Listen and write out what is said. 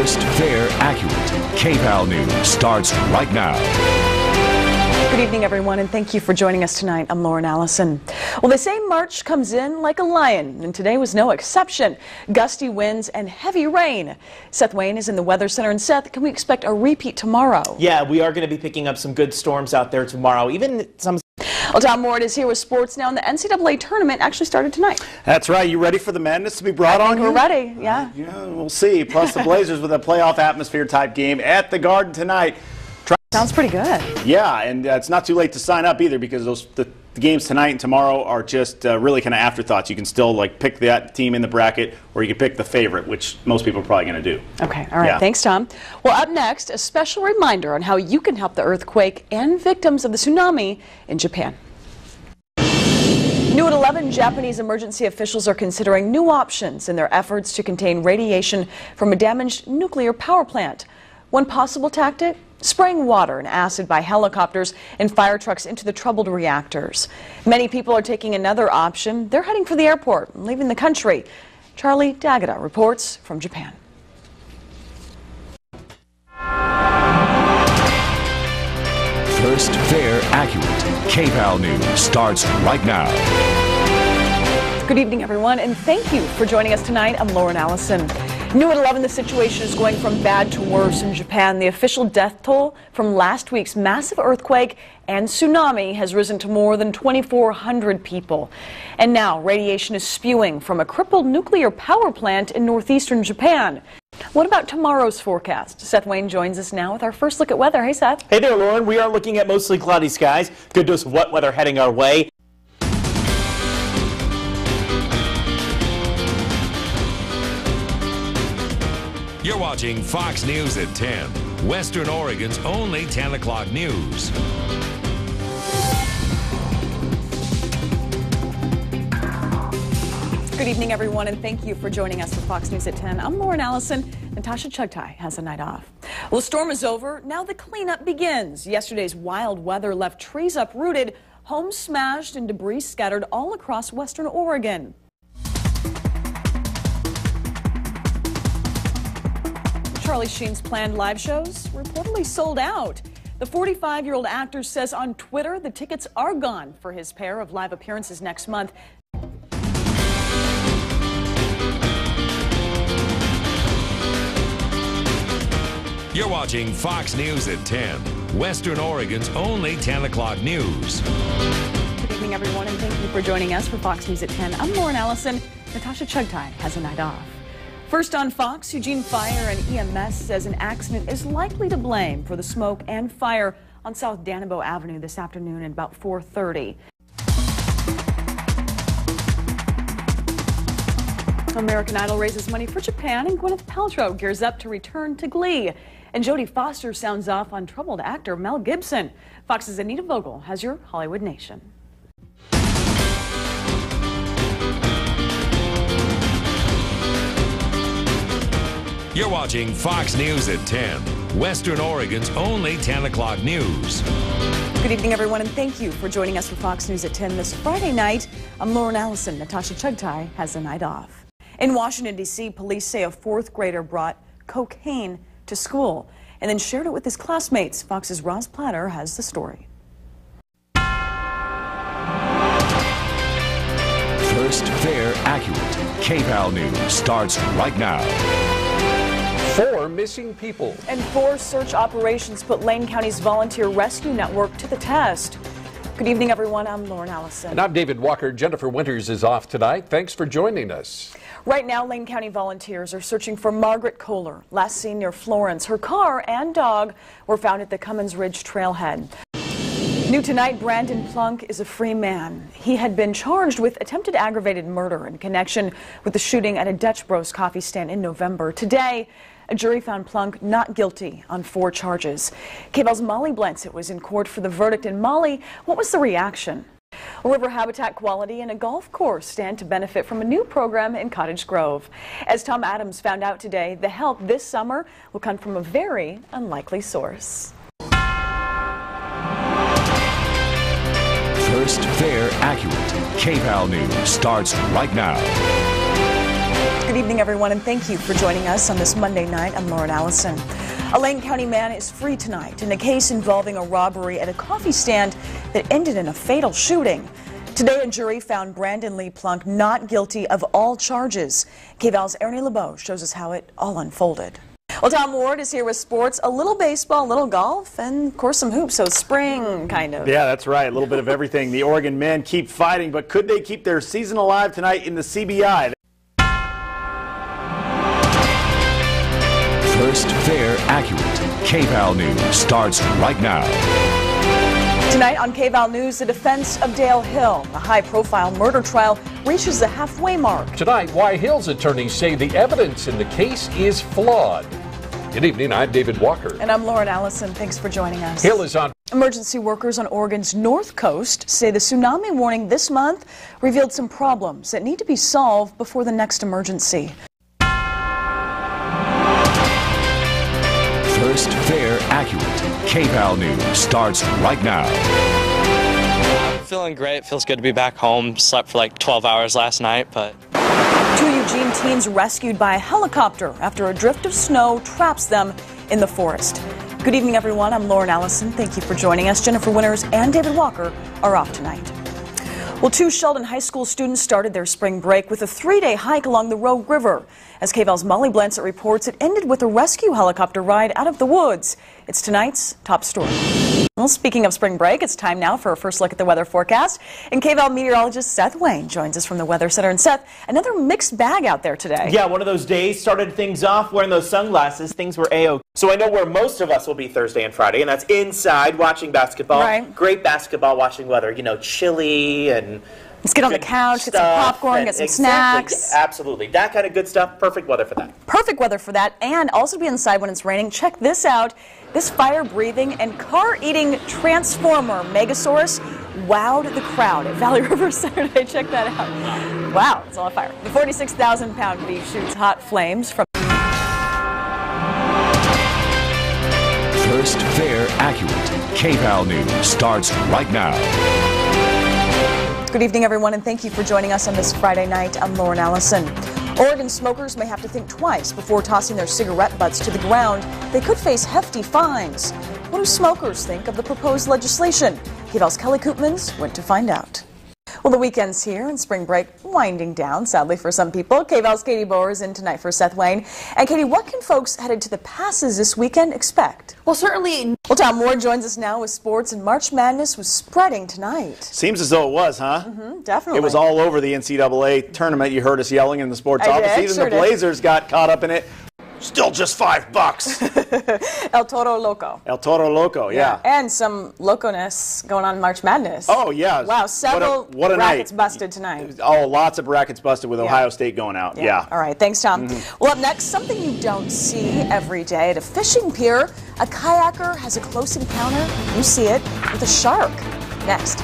First, fair, accurate. KVAL News starts right now. Good evening, everyone, and thank you for joining us tonight. I'm Lauren Allison. Well, they say March comes in like a lion, and today was no exception. Gusty winds and heavy rain. Seth Wayne is in the Weather Center. And Seth, can we expect a repeat tomorrow? Yeah, we are going to be picking up some good storms out there tomorrow, even some. Well, Tom Ward is here with sports now, and the NCAA tournament actually started tonight. That's right. You ready for the madness to be brought on here? We're ready, yeah. Yeah, we'll see. Plus the Blazers with a playoff atmosphere type game at the Garden tonight. Sounds pretty good. Yeah, and it's not too late to sign up either, because the games tonight and tomorrow are just really kind of afterthoughts. You can still pick that team in the bracket, or you can pick the favorite, which most people are probably going to do. Okay, all right. Yeah. Thanks, Tom. Well, up next, a special reminder on how you can help the earthquake and victims of the tsunami in Japan. New at 11, Japanese emergency officials are considering new options in their efforts to contain radiation from a damaged nuclear power plant. One possible tactic? Spraying water and acid by helicopters and fire trucks into the troubled reactors. Many people are taking another option. They're heading for the airport and leaving the country. Charlie D'Agata reports from Japan. First, fair, accurate. KVAL News starts right now. Good evening, everyone, and thank you for joining us tonight. I'm Lauren Allison. New at 11, the situation is going from bad to worse in Japan. The official death toll from last week's massive earthquake and tsunami has risen to more than 2,400 people. And now radiation is spewing from a crippled nuclear power plant in northeastern Japan. What about tomorrow's forecast? Seth Wayne joins us now with our first look at weather. Hey, Seth. Hey there, Lauren. We are looking at mostly cloudy skies. Good dose of wet weather heading our way. You're watching Fox News at 10, Western Oregon's only 10 o'clock news. Good evening, everyone, and thank you for joining us for Fox News at 10. I'm Lauren Allison. Natasha Chugtai has a night off. Well, the storm is over. Now the cleanup begins. Yesterday's wild weather left trees uprooted, homes smashed, and debris scattered all across Western Oregon. Charlie Sheen's planned live shows reportedly sold out. The 45-year-old actor says on Twitter the tickets are gone for his pair of live appearances next month. You're watching Fox News at 10, Western Oregon's only 10 o'clock news. Good evening, everyone, and thank you for joining us for Fox News at 10. I'm Lauren Allison. Natasha Chugtai has a night off. First on Fox, Eugene Fire and EMS says an accident is likely to blame for the smoke and fire on South Danabo Avenue this afternoon at about 4:30. American Idol raises money for Japan, and Gwyneth Paltrow gears up to return to Glee. And Jodie Foster sounds off on troubled actor Mel Gibson. Fox's Anita Vogel has your Hollywood Nation. You're watching Fox News at 10, Western Oregon's only 10 o'clock news. Good evening, everyone, and thank you for joining us for Fox News at 10 this Friday night. I'm Lauren Allison. Natasha Chugtai has a night off. In Washington, D.C., police say a fourth grader brought cocaine to school and then shared it with his classmates. Fox's Roz Platter has the story. First, fair, accurate. KVAL News starts right now. 4 missing people. And 4 search operations put Lane County's volunteer rescue network to the test. Good evening, everyone. I'm Lauren Allison. And I'm David Walker. Jennifer Winters is off tonight. Thanks for joining us. Right now, Lane County volunteers are searching for Margaret Kohler, last seen near Florence. Her car and dog were found at the Cummins Ridge trailhead. New tonight, Brandon Plunk is a free man. He had been charged with attempted aggravated murder in connection with the shooting at a Dutch Bros coffee stand in November. Today, a jury found Plunk not guilty on 4 charges. KVAL's Molly Blansett was in court for the verdict. And Molly, what was the reaction? River habitat quality and a golf course stand to benefit from a new program in Cottage Grove. As Tom Adams found out today, the help this summer will come from a very unlikely source. First, fair, accurate. KVAL News starts right now. Good evening. evening, everyone, and thank you for joining us on this Monday night. I'm Lauren Allison. A Lane County man is free tonight in a case involving a robbery at a coffee stand that ended in a fatal shooting. Today, a jury found Brandon Lee Plunk not guilty of all charges. KVAL's Ernie LeBeau shows us how it all unfolded. Well, Tom Ward is here with sports, a little baseball, a little golf, and of course some hoops, so spring kind of. Yeah, that's right. A little bit of everything. The Oregon men keep fighting, but could they keep their season alive tonight in the CBI? First, fair, accurate. KVAL News starts right now. Tonight on KVAL News, the defense of Dale Hill. The high-profile murder trial reaches the halfway mark. Tonight, why Hill's attorneys say the evidence in the case is flawed. Good evening, I'm David Walker. And I'm Lauren Allison. Thanks for joining us. Hill is on. Emergency workers on Oregon's north coast say the tsunami warning this month revealed some problems that need to be solved before the next emergency. First, fair, accurate. KVAL News starts right now. I'm feeling great. It feels good to be back home. Slept for like 12 hours last night, but... Two Eugene teens rescued by a helicopter after a drift of snow traps them in the forest. Good evening, everyone. I'm Lauren Allison. Thank you for joining us. Jennifer Winters and David Walker are off tonight. Well, two Sheldon High School students started their spring break with a 3-day hike along the Rogue River. As KVAL's Molly Blansett reports, it ended with a rescue helicopter ride out of the woods. It's tonight's top story. Well, speaking of spring break, it's time now for a first look at the weather forecast. And KVAL meteorologist Seth Wayne joins us from the Weather Center. And Seth, another mixed bag out there today. Yeah, one of those days started things off wearing those sunglasses. Things were A-OK. So I know where most of us will be Thursday and Friday, and that's inside watching basketball. Right. Great basketball watching weather, you know, chilly and... Let's get on the couch, get some popcorn, get some snacks. Yeah, absolutely. That kind of good stuff. Perfect weather for that. Perfect weather for that, and also be inside when it's raining. Check this out. This fire-breathing and car-eating transformer Megasaurus wowed the crowd at Valley River Saturday. Check that out. Wow, it's all on fire. The 46,000-pound beast shoots hot flames from... First, fair, accurate. KVAL News starts right now. Good evening, everyone, and thank you for joining us on this Friday night. I'm Lauren Allison. Oregon smokers may have to think twice before tossing their cigarette butts to the ground. They could face hefty fines. What do smokers think of the proposed legislation? KVAL's Kelly Koopmans went to find out. Well, the weekend's here and spring break winding down, sadly for some people. KVAL's Katie Boer is in tonight for Seth Wayne. And Katie, what can folks headed to the passes this weekend expect? Well, certainly. Well, Tom Moore joins us now with sports, and March Madness was spreading tonight. Seems as though it was, huh? Definitely. It was all over the NCAA tournament. You heard us yelling in the sports office. Even the Blazers got caught up in it. Still just $5. El Toro Loco. El Toro Loco, yeah. And some loco-ness going on in March Madness. Oh, yeah. Wow, several what a brackets night. busted tonight. Oh, lots of brackets busted with Ohio State going out. Yeah. All right, thanks, Tom. Well, up next, something you don't see every day at a fishing pier. A kayaker has a close encounter, you see it, with a shark. Next.